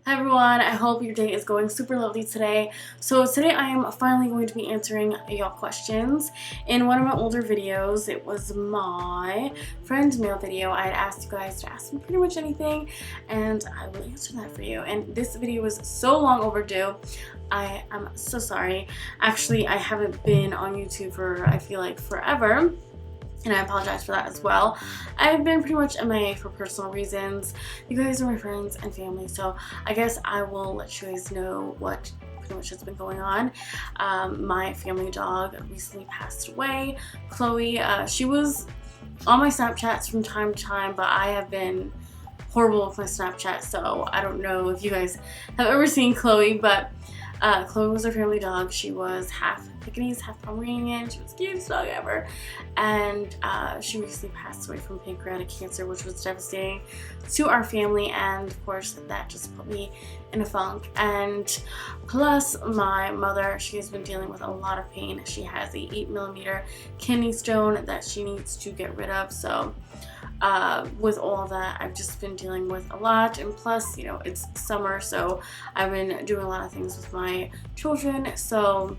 Hi everyone, I hope your day is going super lovely today. So today I am finally going to be answering y'all questions. In one of my older videos, it was my friend's mail video, I had asked you guys to ask me pretty much anything and I will answer that for you. And this video was so long overdue. I am so sorry. Actually, I haven't been on YouTube for I feel like forever. And I apologize for that as well. I've been pretty much MIA for personal reasons. You guys are my friends and family, so I guess I will let you guys know what pretty much has been going on. My family dog recently passed away, Chloe. She was on my Snapchats from time to time, but I have been horrible with my Snapchat, so I don't know if you guys have ever seen Chloe, but Chloe was our family dog. She was half Pekingese, half Pomeranian. She was the cutest dog ever. And she recently passed away from pancreatic cancer, which was devastating to our family. And of course, that just put me in a funk. And plus, my mother, she has been dealing with a lot of pain. She has a 8mm kidney stone that she needs to get rid of. So with all of that, I've just been dealing with a lot, and plus, you know, it's summer, so I've been doing a lot of things with my children. So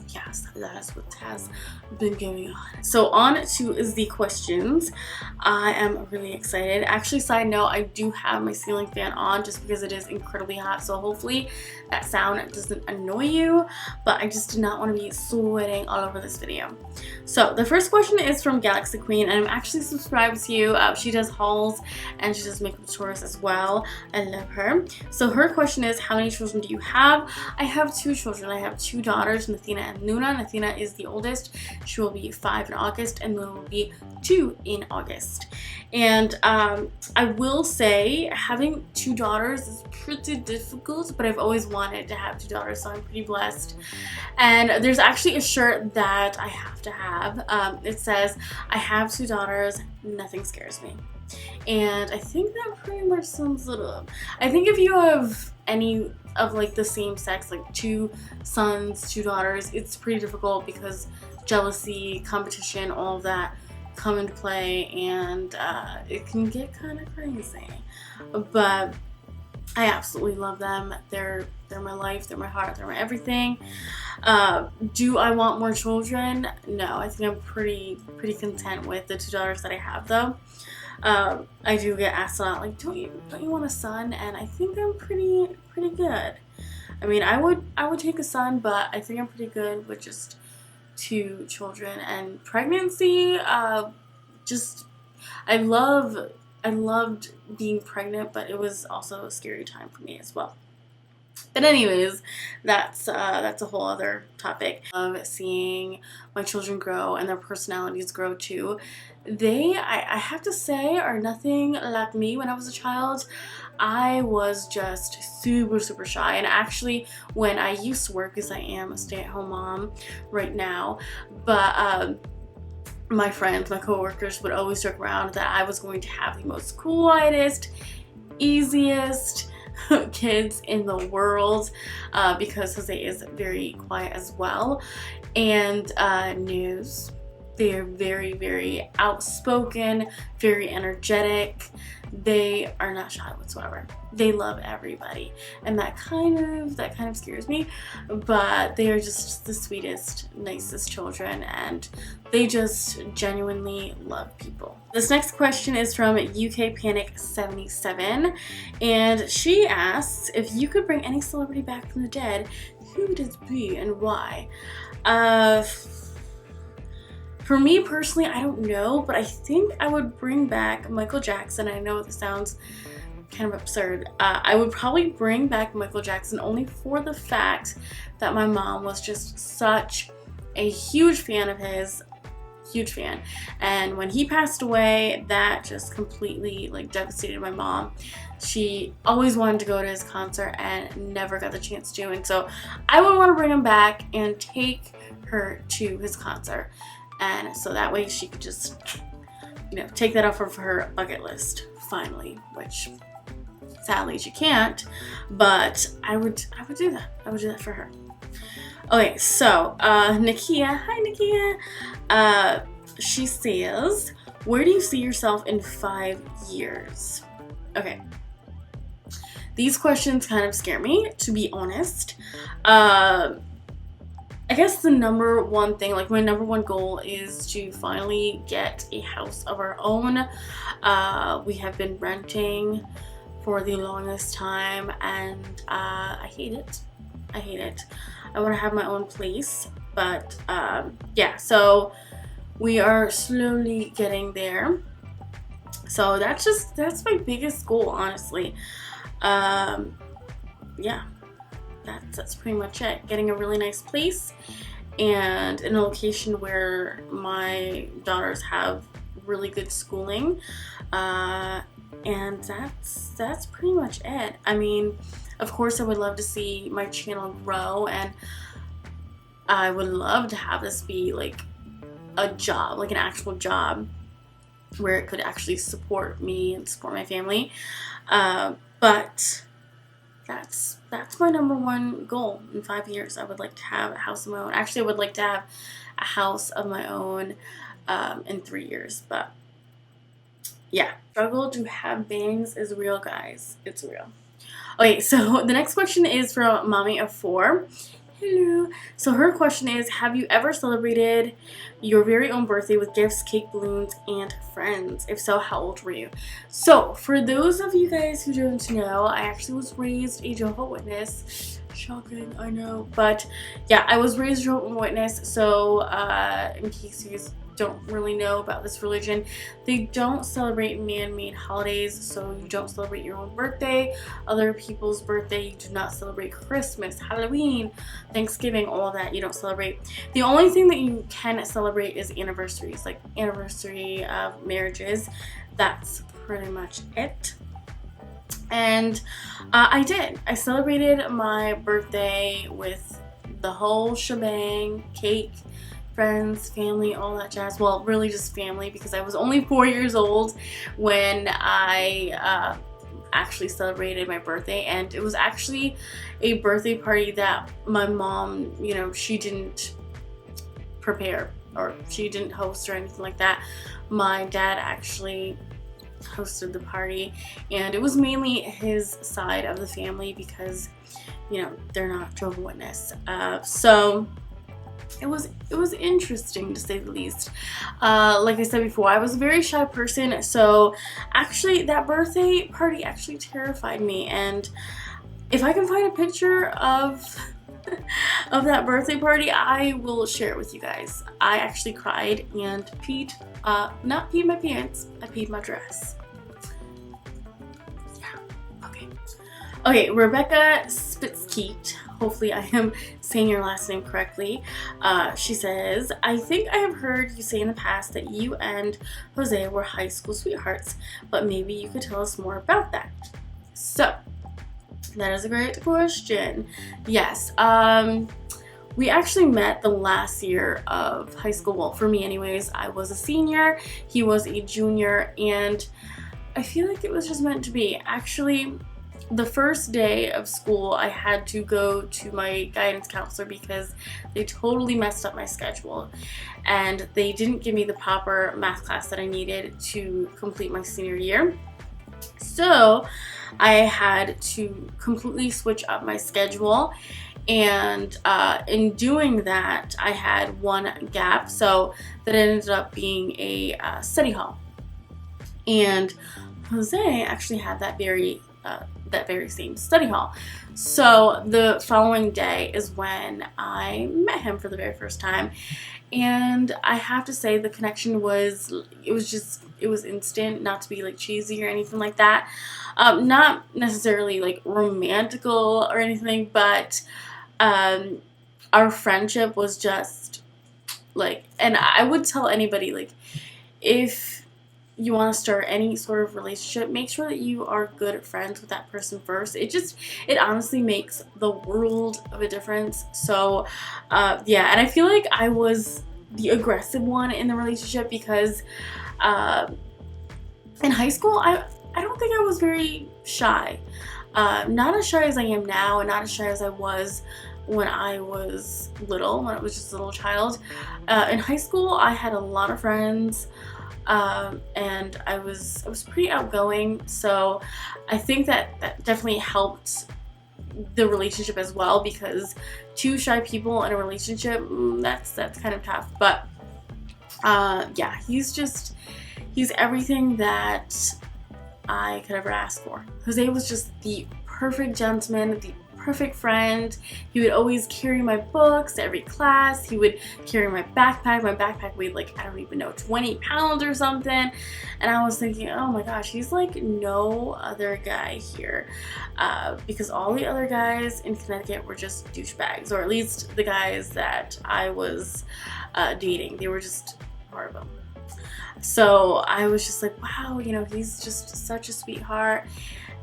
yes, that is what has been going on. So on to the questions. I am really excited. Actually, side note, I do have my ceiling fan on just because it is incredibly hot, so hopefully that sound doesn't annoy you, but I just did not want to be sweating all over this video. So the first question is from Galaxy Queen, and I'm actually subscribed to you. She does hauls and she does makeup tours as well. I love her. So her question is, how many children do you have? I have 2 children. I have 2 daughters, Nathina and Luna. Nathina is the oldest. She will be 5 in August, and Luna will be 2 in August. And I will say having 2 daughters is pretty difficult, but I've always wanted to have 2 daughters, so I'm pretty blessed. And there's actually a shirt that I have to have. It says, I have 2 daughters, nothing scares me. And I think that pretty much sums it up. I think if you have any of like the same sex, like 2 sons, 2 daughters, it's pretty difficult because jealousy, competition, all of that come into play, and it can get kind of crazy. But I absolutely love them. They're my life, they're my heart, they're my everything. Do I want more children? No, I think I'm pretty content with the 2 daughters that I have though. I do get asked a lot, like, don't you want a son? And I think I'm pretty good. I mean, I would take a son, but I think I'm pretty good with just 2 children. And pregnancy, I loved being pregnant, but it was also a scary time for me as well. But anyways, that's a whole other topic. Of seeing my children grow and their personalities grow too. They, I have to say, are nothing like me when I was a child. I was just super shy, and actually when I used to work, because I am a stay-at-home mom right now, but my friends, my coworkers would always joke around that I was going to have the most quietest, easiest kids in the world, because Jose is very quiet as well. And news, they're very outspoken, very energetic. They are not shy whatsoever. They love everybody, and that kind of scares me. But they are just the sweetest, nicest children, and they just genuinely love people. This next question is from UK Panic 77, and she asks, if you could bring any celebrity back from the dead, who would it be and why? For me personally, I don't know, but I think I would bring back Michael Jackson. I know this sounds kind of absurd. I would probably bring back Michael Jackson only for the fact that my mom was just such a huge fan of his. Huge fan. And when he passed away, that just completely like devastated my mom. She always wanted to go to his concert and never got the chance to. And so I would want to bring him back and take her to his concert. And so that way she could just, you know, take that off of her bucket list finally, which sadly she can't, but I would do that. I would do that for her. Okay, so Nakia, hi Nakia. She says, where do you see yourself in 5 years? Okay. these questions kind of scare me, to be honest. I guess the number one thing, like my number one goal is to finally get a house of our own. We have been renting for the longest time, and I hate it. I hate it. I want to have my own place, but yeah, so we are slowly getting there. So that's my biggest goal, honestly. Yeah, that's pretty much it. Getting a really nice place and in a location where my daughters have really good schooling. And that's pretty much it. I mean, of course I would love to see my channel grow, and I would love to have this be like a job, like an actual job where it could actually support me and support my family. But that's my number one goal in 5 years. I would like to have a house of my own. Actually, I would like to have a house of my own in 3 years. But yeah, struggle to have bangs is real, guys. It's real. Okay, so the next question is from Mommy of 4. Hello. So her question is, have you ever celebrated your very own birthday with gifts, cake, balloons, and friends? If so, how old were you? So for those of you guys who don't know, I actually was raised a Jehovah's Witness. Shocking, I know. But yeah, I was raised a Jehovah's Witness. So in case you guys don't really know about this religion, they don't celebrate man-made holidays. So you don't celebrate your own birthday, other people's birthday. You do not celebrate Christmas, Halloween, Thanksgiving, all that you don't celebrate. The only thing that you can celebrate is anniversaries, like anniversary of marriages. That's pretty much it. And I celebrated my birthday with the whole shebang, cake, friends, family, all that jazz. Well, really just family, because I was only 4 years old when I actually celebrated my birthday, and it was actually a birthday party that my mom, you know, she didn't prepare, or she didn't host or anything like that. My dad actually hosted the party, and it was mainly his side of the family because, you know, they're not Jehovah's Witness. So it was interesting, to say the least. Like I said before, I was a very shy person, so actually that birthday party actually terrified me. And if I can find a picture of that birthday party, I will share it with you guys. I actually cried and peed, not peed my pants, I peed my dress. Yeah, okay, Rebecca Spitzkeet. Hopefully I am saying your last name correctly. She says, I think I have heard you say in the past that you and Jose were high school sweethearts, but maybe you could tell us more about that. So, that is a great question. Yes, we actually met the last year of high school. Well, for me anyways, I was a senior, he was a junior, and I feel like it was just meant to be. Actually, the first day of school, I had to go to my guidance counselor because they totally messed up my schedule, and they didn't give me the proper math class that I needed to complete my senior year. So I had to completely switch up my schedule, and in doing that, I had one gap, so that ended up being a study hall. And Jose actually had that very same study hall. So the following day is when I met him for the very first time, and I have to say the connection was instant. Not to be like cheesy or anything like that, not necessarily like romantical or anything, but our friendship was just like, and I would tell anybody, like, if you want to start any sort of relationship, make sure that you are good friends with that person first. It honestly makes the world of a difference. So yeah, and I feel like I was the aggressive one in the relationship because in high school I don't think I was very shy. Not as shy as I am now, and not as shy as I was when I was little, when I was just a little child. In high school I had a lot of friends. and I was pretty outgoing, so I think that definitely helped the relationship as well, because two shy people in a relationship, that's kind of tough. But yeah, he's everything that I could ever ask for. Jose was just the perfect gentleman, the perfect friend. He would always carry my books to every class. He would carry my backpack. My backpack weighed like, I don't even know, 20 pounds or something. And I was thinking, oh my gosh, he's like no other guy here. Because all the other guys in Connecticut were just douchebags, or at least the guys that I was dating. They were just horrible. So I was just like, wow, you know, he's just such a sweetheart.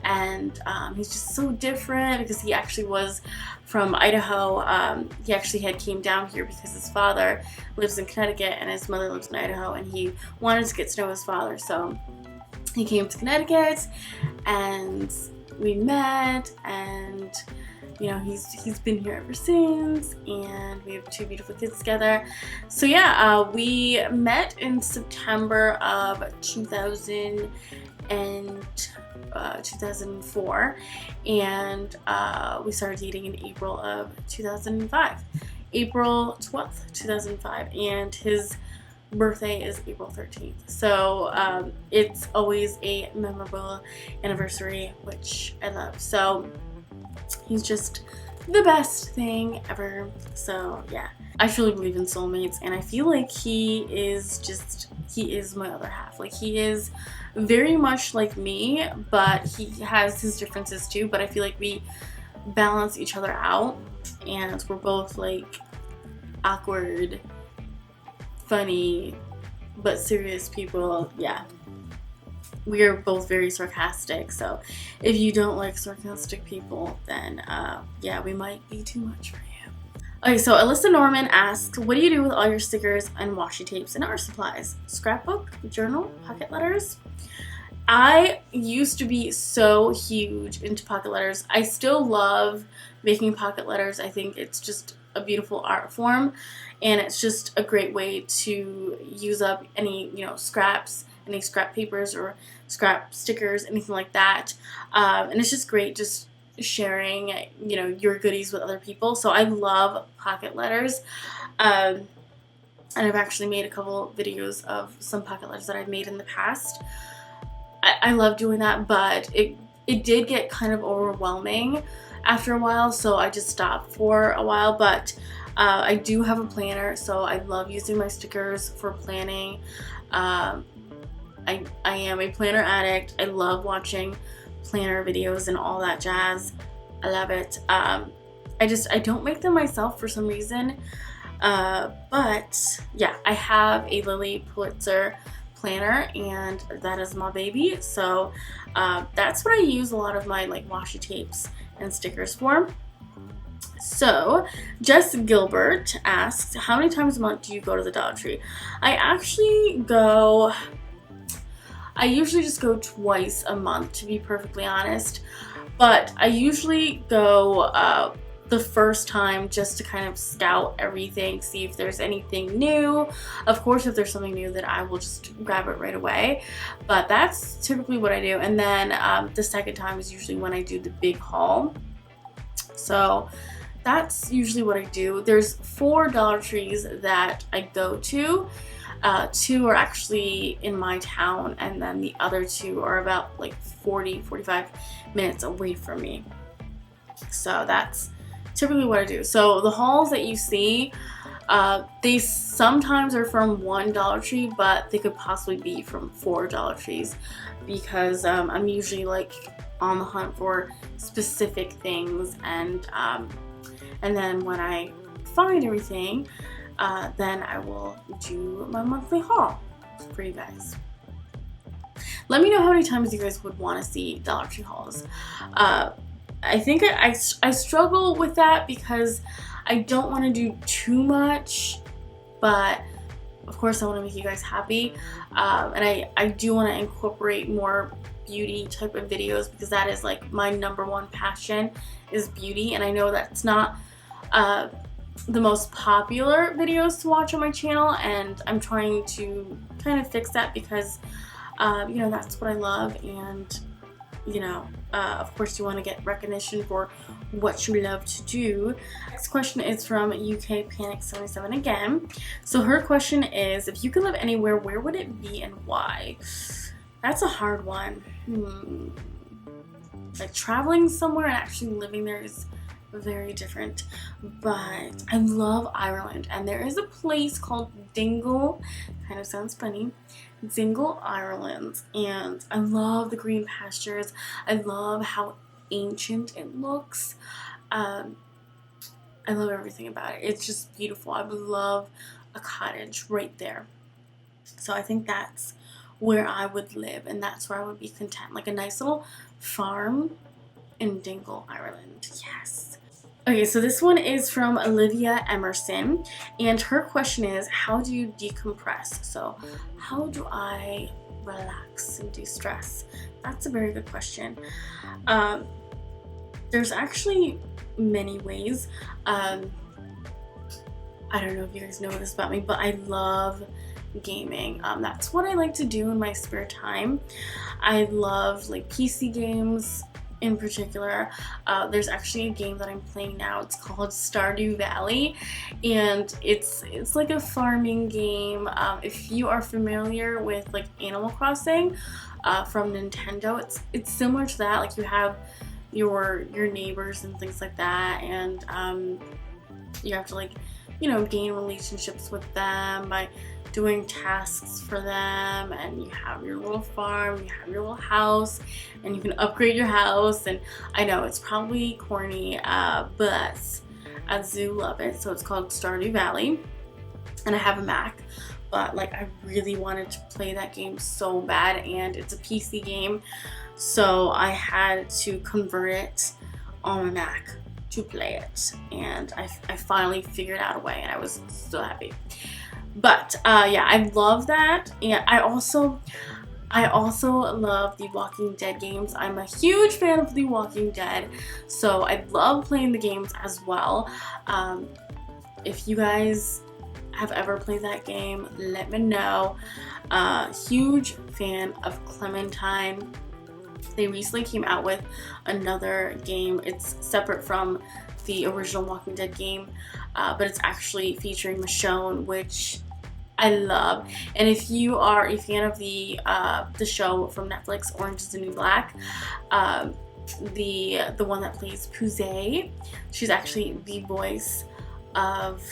And he's just so different, because he actually was from Idaho. He actually came down here because his father lives in Connecticut and his mother lives in Idaho, and he wanted to get to know his father. So he came to Connecticut and we met, and you know, he's been here ever since, and we have two beautiful kids together. So yeah, we met in September of 2004, and we started dating in April of 2005, April 12th, 2005, and his birthday is April 13th. So it's always a memorable anniversary, which I love. So he's just the best thing ever. So yeah, I truly believe in soulmates, and I feel like he is my other half. Like, he is very much like me, but he has his differences too. But I feel like we balance each other out, and we're both like awkward, funny, but serious people. Yeah. We are both very sarcastic, so if you don't like sarcastic people, then yeah, we might be too much for you. Okay, so Alyssa Norman asks, what do you do with all your stickers and washi tapes and art supplies? Scrapbook, journal, pocket letters? I used to be so huge into pocket letters. I still love making pocket letters. I think it's just a beautiful art form, and it's just a great way to use up any, you know, scraps, any scrap papers or scrap stickers, anything like that. And it's just great just sharing, you know, your goodies with other people. So I love pocket letters. And I've actually made a couple videos of some pocket letters that I've made in the past. I love doing that, but it did get kind of overwhelming after a while, so I just stopped for a while. But I do have a planner, so I love using my stickers for planning. I am a planner addict. I love watching planner videos and all that jazz. I love it. I don't make them myself for some reason. But yeah, I have a Lily Pulitzer planner, and that is my baby. So that's what I use a lot of my like washi tapes and stickers for. So Jess Gilbert asks, how many times a month do you go to the Dollar Tree? I usually just go twice a month, to be perfectly honest, but I usually go the first time just to kind of scout everything, see if there's anything new. Of course, if there's something new, then I will just grab it right away, but that's typically what I do. And then the second time is usually when I do the big haul. So that's usually what I do. There's 4 Dollar Trees that I go to. 2 are actually in my town, and then the other 2 are about like 45 minutes away from me. So that's typically what I do. So the hauls that you see, they sometimes are from 1 Dollar Tree, but they could possibly be from 4 Dollar Trees, because I'm usually like on the hunt for specific things, and then when I find everything, then I will do my monthly haul for you guys. Let me know how many times you guys would want to see Dollar Tree hauls. I think I struggle with that because I don't want to do too much, but of course I want to make you guys happy. And I do want to incorporate more beauty type of videos, because that is like my #1 passion is beauty. And I know that's not the most popular videos to watch on my channel, and I'm trying to kind of fix that because you know, that's what I love, and you know, of course you want to get recognition for what you love to do. Next question is from UK Panic 77 again. So her question is, if you could live anywhere, where would it be and why? That's a hard one. Like traveling somewhere and actually living there is very different, but I love Ireland, and there is a place called Dingle, kind of sounds funny, Dingle, Ireland, and I love the green pastures. I love how ancient it looks. I love everything about it. It's just beautiful. I would love a cottage right there. So I think that's where I would live, and that's where I would be content, like a nice little farm in Dingle, Ireland. Yes. Okay, so this one is from Olivia Emerson, and her question is, how do you decompress? So how do I relax and de-stress? That's a very good question. There's actually many ways. I don't know if you guys know this about me, but I love gaming. That's what I like to do in my spare time. I love like PC games in particular. There's actually a game that I'm playing now. It's called Stardew Valley, and it's like a farming game. If you are familiar with like Animal Crossing from Nintendo, it's similar to that. Like you have your neighbors and things like that, and you have to, like, you know, gain relationships with them by doing tasks for them, and you have your little farm, you have your little house, and you can upgrade your house. And I know it's probably corny, but I do love it. So it's called Stardew Valley, and I have a Mac, but like I really wanted to play that game so bad, and it's a PC game, so I had to convert it on my Mac to play it, and I finally figured out a way, and I was so happy. But yeah, I love that, and I also love the Walking Dead games. I'm a huge fan of the Walking Dead, so I love playing the games as well. If you guys have ever played that game, let me know. Huge fan of Clementine. They recently came out with another game. It's separate from the original Walking Dead game, but it's actually featuring Michonne, which I love. And if you are a fan of the show from Netflix, Orange is the New Black, the one that plays Pussy, she's actually the voice of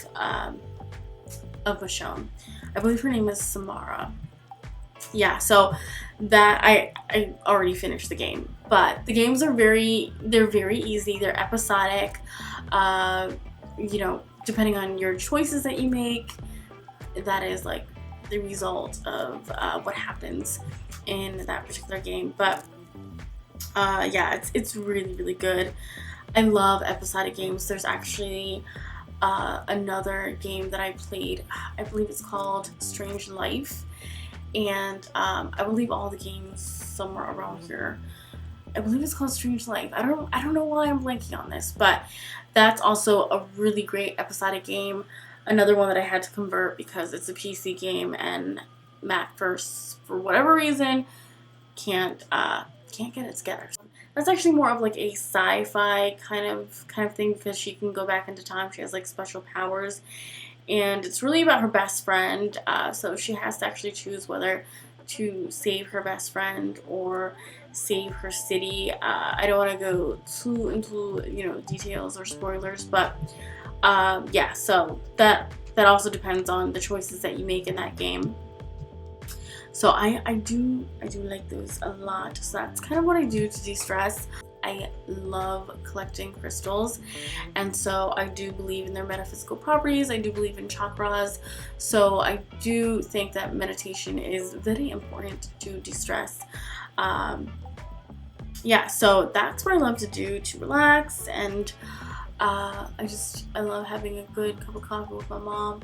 Michonne. I believe her name is Samara. Yeah, so that I already finished the game, but the games are very easy. They're episodic. You know, depending on your choices that you make, that is like the result of what happens in that particular game. But yeah, it's really good. I love episodic games. There's actually another game that I played. I believe it's called Strange Life. And I believe all the games somewhere around here. I believe it's called Strange Life. I don't know why I'm blanking on this, but that's also a really great episodic game. Another one that I had to convert because it's a PC game, and Mac for whatever reason can't get it together. That's actually more of like a sci-fi kind of thing, because she can go back into time. She has like special powers. And it's really about her best friend, so she has to actually choose whether to save her best friend or save her city. I don't want to go too into, you know, details or spoilers, but yeah, so that also depends on the choices that you make in that game. So I do like those a lot. So that's kind of what I do to de-stress. I love collecting crystals, and so I do believe in their metaphysical properties. I do believe in chakras, so I do think that meditation is very important to de-stress. Yeah, so that's what I love to do to relax, and I love having a good cup of coffee with my mom.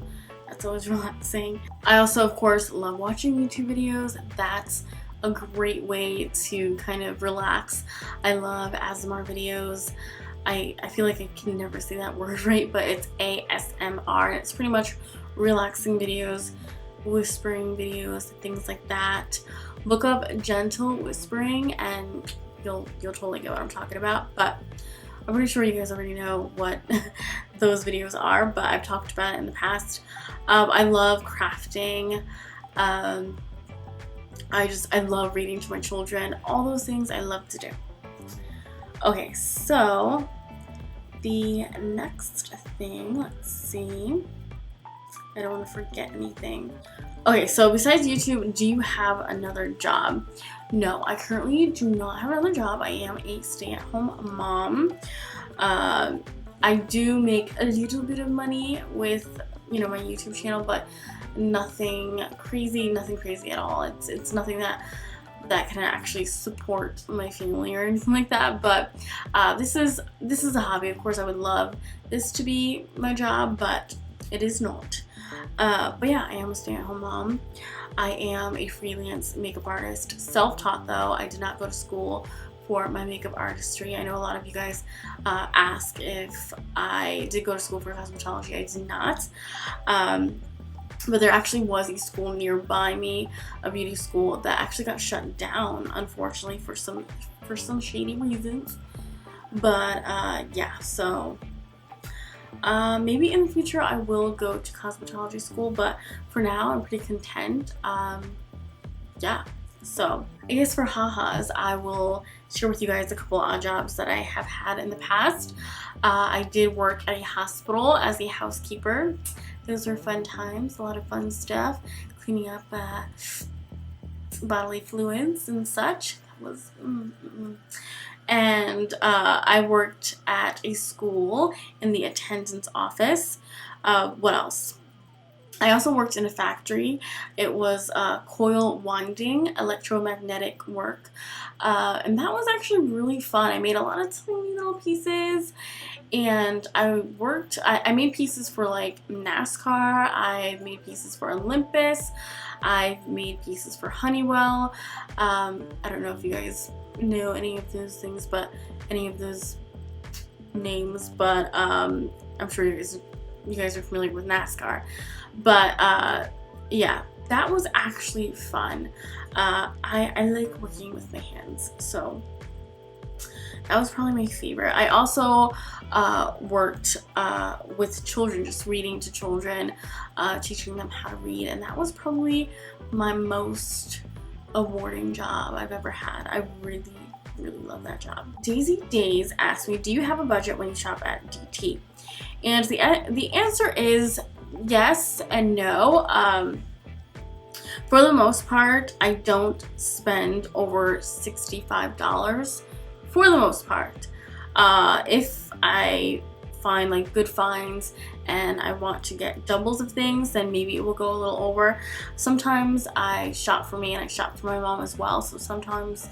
That's always relaxing. I also, of course, love watching YouTube videos. That's a great way to kind of relax. I love ASMR videos. I feel like I can never say that word right, but it's ASMR, and it's pretty much relaxing videos, whispering videos, things like that. Look up gentle whispering and you'll totally get what I'm talking about, but I'm pretty sure you guys already know what those videos are, but I've talked about it in the past. I love crafting. I love reading to my children. All those things I love to do. Okay, so the next thing, let's see. I don't want to forget anything. Okay, so besides YouTube, do you have another job? No, I currently do not have another job. I am a stay-at-home mom. I do make a little bit of money with, you know, my YouTube channel, but nothing crazy at all. It's nothing that can actually support my family or anything like that. But this is a hobby. Of course, I would love this to be my job, but it is not. But yeah, I am a stay-at-home mom. I am a freelance makeup artist, self-taught though. I did not go to school for my makeup artistry. I know a lot of you guys ask if I did go to school for cosmetology. I did not. But there actually was a school nearby me, a beauty school, that actually got shut down, unfortunately, for some shady reasons. But yeah, so maybe in the future I will go to cosmetology school, but for now I'm pretty content. Yeah, so I guess for ha-has, I will share with you guys a couple odd jobs that I have had in the past. I did work at a hospital as a housekeeper. Those were fun times, a lot of fun stuff, cleaning up bodily fluids and such. That was And I worked at a school in the attendance office. What else? I also worked in a factory. It was coil winding, electromagnetic work, and that was actually really fun. I made a lot of tiny little pieces, and I made pieces for like NASCAR, I made pieces for Olympus, I've made pieces for Honeywell. I don't know if you guys know any of those things, but any of those names, but I'm sure you guys are familiar with NASCAR. But yeah, that was actually fun. I like working with my hands, so that was probably my favorite. I also worked with children, just reading to children, teaching them how to read, and that was probably my most rewarding job I've ever had. I really love that job. Daisy Days asked me, do you have a budget when you shop at DT? And the answer is yes and no. For the most part, I don't spend over $65 for the most part. If I find like good finds and I want to get doubles of things, then maybe it will go a little over. Sometimes I shop for me and I shop for my mom as well, so sometimes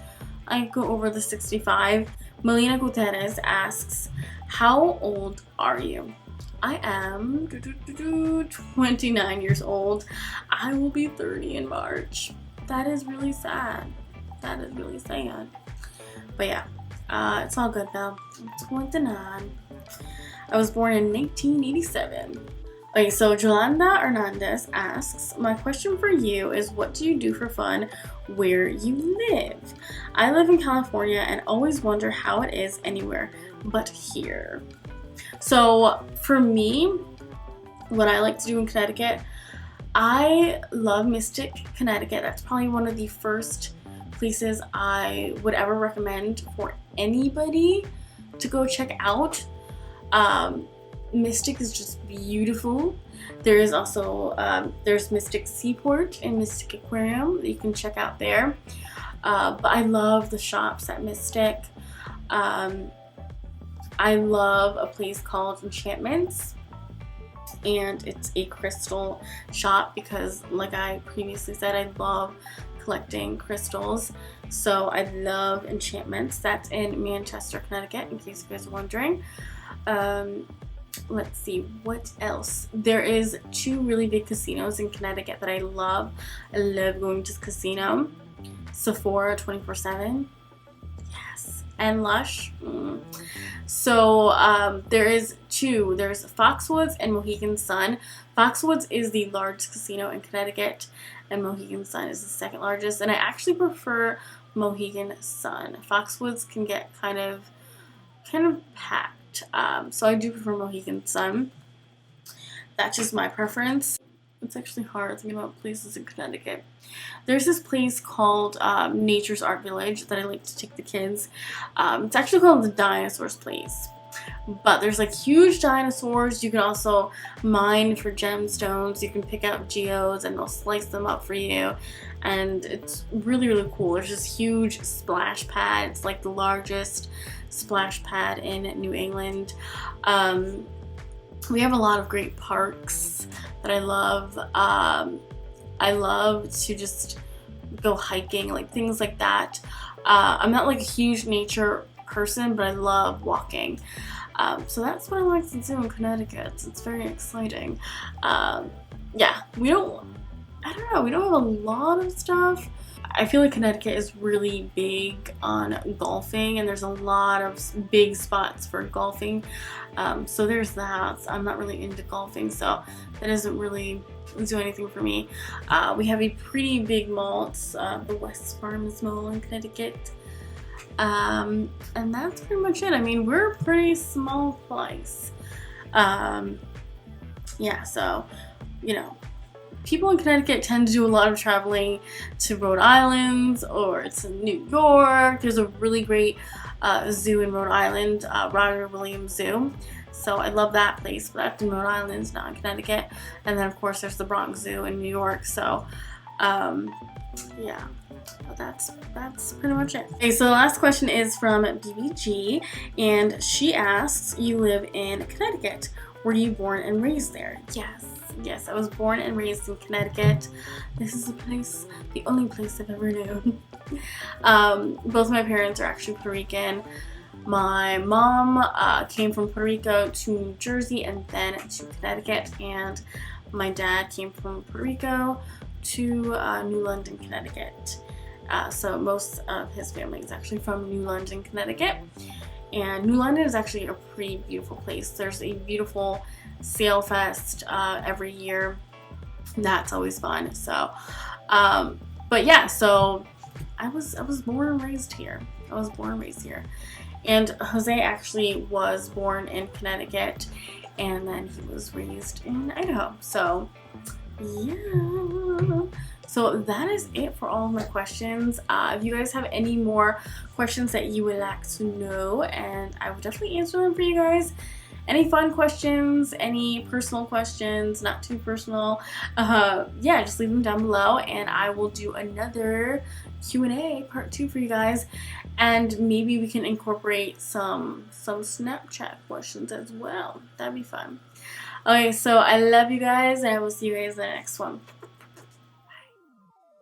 I go over the 65. Melina Gutierrez asks, how old are you? I am 29 years old. I will be 30 in March. That is really sad. That is really sad. But yeah, it's all good though. I'm 29. I was born in 1987. Okay, so Jolanda Hernandez asks, my question for you is, what do you do for fun where you live? I live in California and always wonder how it is anywhere but here. So for me, what I like to do in Connecticut, I love Mystic, Connecticut. That's probably one of the first places I would ever recommend for anybody to go check out. Mystic is just beautiful. There is also there's Mystic Seaport and Mystic Aquarium that you can check out there. But I love the shops at Mystic. I love a place called Enchantments, and it's a crystal shop because, like I previously said, I love collecting crystals. So I love Enchantments. That's in Manchester, Connecticut, in case you guys are wondering. Let's see, what else? There is 2 really big casinos in Connecticut that I love. I love going to the casino. Sephora 24/7. and Lush. So there is two. There's Foxwoods and Mohegan Sun. Foxwoods is the largest casino in Connecticut, and Mohegan Sun is the second largest. And I actually prefer Mohegan Sun. Foxwoods can get kind of packed, so I do prefer Mohegan Sun. That's just my preference. It's actually hard thinking about places in Connecticut. There's this place called Nature's Art Village that I like to take the kids. It's actually called the Dinosaurs Place. But there's like huge dinosaurs. You can also mine for gemstones. You can pick out geodes and they'll slice them up for you. And it's really, really cool. There's this huge splash pad. It's like the largest splash pad in New England. We have a lot of great parks that I love. I love to just go hiking, like things like that. I'm not like a huge nature person, but I love walking. So that's what I like to do in Connecticut. It's very exciting. Yeah, we don't have a lot of stuff. I feel like Connecticut is really big on golfing, and there's a lot of big spots for golfing. So there's that. I'm not really into golfing, so that doesn't really do anything for me. We have a pretty big mall. It's the West Farms Mall in Connecticut. And that's pretty much it. I mean, we're a pretty small place. Yeah, so, you know, people in Connecticut tend to do a lot of traveling to Rhode Island or to New York. There's a really great zoo in Rhode Island, Robert Williams Zoo. So I love that place, but that's in Rhode Island, not in Connecticut. And then of course there's the Bronx Zoo in New York. So yeah, but that's pretty much it. Okay, so the last question is from BBG, and she asks, you live in Connecticut. Were you born and raised there? Yes, I was born and raised in Connecticut. This is the only place I've ever known. Both my parents are actually Puerto Rican. My mom came from Puerto Rico to New Jersey and then to Connecticut, and my dad came from Puerto Rico to New London, Connecticut. So most of his family is actually from New London, Connecticut. And New London is actually a pretty beautiful place. There's a beautiful sail fest every year. That's always fun. So, but yeah, so I was born and raised here. And Jose actually was born in Connecticut, and then he was raised in Idaho. So, yeah. So that is it for all of my questions. If you guys have any more questions that you would like to know, and I will definitely answer them for you guys. Any fun questions, any personal questions, not too personal, yeah, just leave them down below, and I will do another Q&A part 2 for you guys, and maybe we can incorporate some Snapchat questions as well. That'd be fun. Okay, so I love you guys, and I will see you guys in the next one.